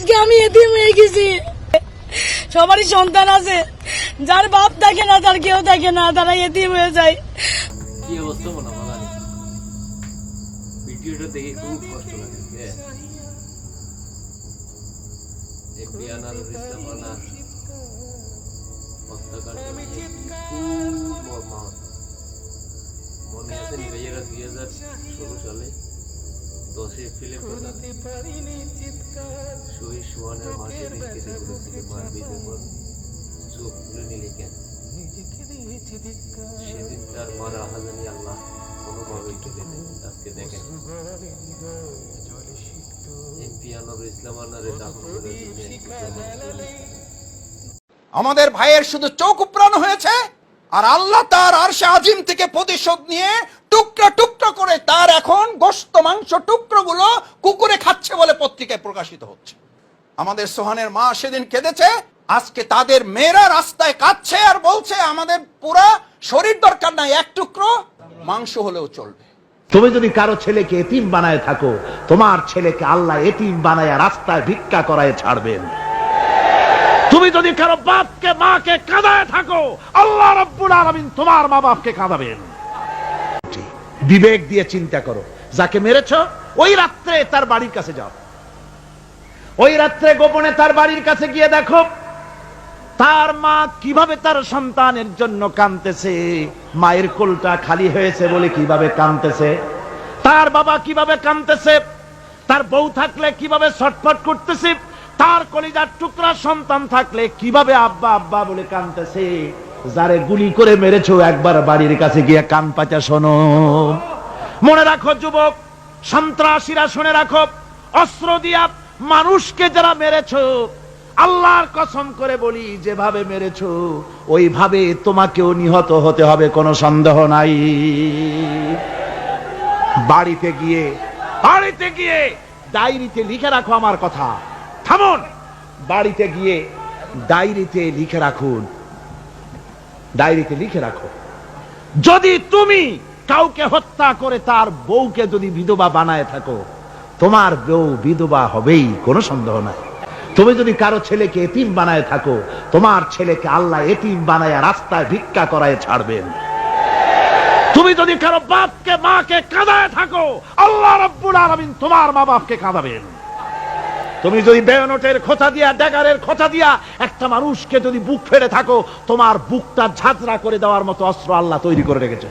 আজকে আমি এতিম হয়ে গেছি। সবারই সন্তান আছে, যার বাপ থাকে না, তার কেউ থাকে না, তারা এতিম হয়ে যায়। কি অবস্থা মনে হয় ভিডিওটা দেখে খুব কষ্ট লাগে। এমপি আনারুল ইসলাম আনার হত্যাকাণ্ড খুব মর্মাহত। মনে আছে ভাইয়েরা 2016 সালে 10 এপ্রিলে শহীদ সোহানের মাকে কেটে বলেছিল মার বিধবা চোখ তুলে নিলে কেন? সেদিন তার মার আহাজানি আল্লাহ কোনোভাবেই কেটে দেন। আজকে দেখেন এমপি আনারুল ইসলাম আনারে দাফন করে আমাদের ভাইয়ের শুধু চোখ উপড়ানো হয়েছে, আর আল্লাহ তার আরশে আজিম থেকে প্রতিশোধ নিয়ে টুকরা টুকরা করে তার এখন গোশত মাংস টুকরোগুলো কুকুরে খাচ্ছে বলে পত্রিকায় প্রকাশিত হচ্ছে। আমাদের সোহানের মা সেদিন কেঁদেছে, আজকে তাদের মেয়েরা রাস্তায় কাঁদছে আর বলছে আমাদের পুরা শরীর দরকার নাই, এক টুকরো মাংস হলেও চলবে। তুমি যদি কারো ছেলেকে এতিম বানায় থাকো, তোমার ছেলেকে আল্লাহ এতিম বানায় রাস্তায় ভিক্ষা করায় ছাড়বেন। তুমি যদি কারো বাপকে মাকে কাঁদায় থাকো, আল্লাহ রাব্বুল আলামিন তোমার মা বাপকে কাঁদাবেন। বিবেক দিয়ে চিন্তা করো, যাকে মেরেছ ওই রাত্রে তার বাড়ির কাছে যাও, ওই রাত্রে গোপনে তার বাড়ির কাছে গিয়ে দেখো তার মা কিভাবে তার সন্তানের জন্য কাঁদতেছে, মায়ের কোলটা খালি হয়েছে বলে কিভাবে কাঁদতেছে, তার বাবা কিভাবে কাঁদতেছে, তার বউ থাকলে কিভাবে ছটফট করতেছে, তার কলিজার টুকরা সন্তান থাকলে কিভাবে আব্বা আব্বা বলে কাঁদতেছে। যারে গুলি করে মেরেছো একবার বাড়ির কাছে গিয়ে কান পাচা শোনো। মনে রাখো যুবক, সন্ত্রাসীরা শুনে রাখো, অস্ত্র দিয়া মানুষকে যারা মেরেছো, আল্লাহর কসম করে বলি যেভাবে মেরেছো ওইভাবে তোমাকেও নিহত হতে হবে, কোনো সন্দেহ নাই। বাড়িতে গিয়ে ডায়েরিতে লিখে রাখো আমার কথা। থামুন, বাড়িতে গিয়ে ডায়েরিতে লিখে রাখুন, ডায়েরিতে লিখে রাখো, যদি তুমি কাউকে হত্যা করে তার বউকে যদি বিধবা বানায় থাকো, তোমার বউ বিধবা হবেই, কোনো সন্দেহ নাই। তুমি যদি কারো ছেলেকে এতিম বানায় থাকো, তোমার ছেলেকে আল্লাহ এতিম বানায় রাস্তায় ভিক্ষা করায় ছাড়বেন। তুমি যদি কারো বাপকে মাকে কাঁদায় থাকো, আল্লাহ রাব্বুল আলামিন তোমার মা বাপকে কাঁদাবেন। তুমি যদি বেয়নটের খোঁচা দিয়া, ড্যাগারের খোঁচা দিয়া একটা মানুষকে যদি বুক ফেড়ে থাকো, তোমার বুকটা ঝাঁঝরা করে দেওয়ার মতো অস্ত্র আল্লাহ তৈরি করে রেখেছে।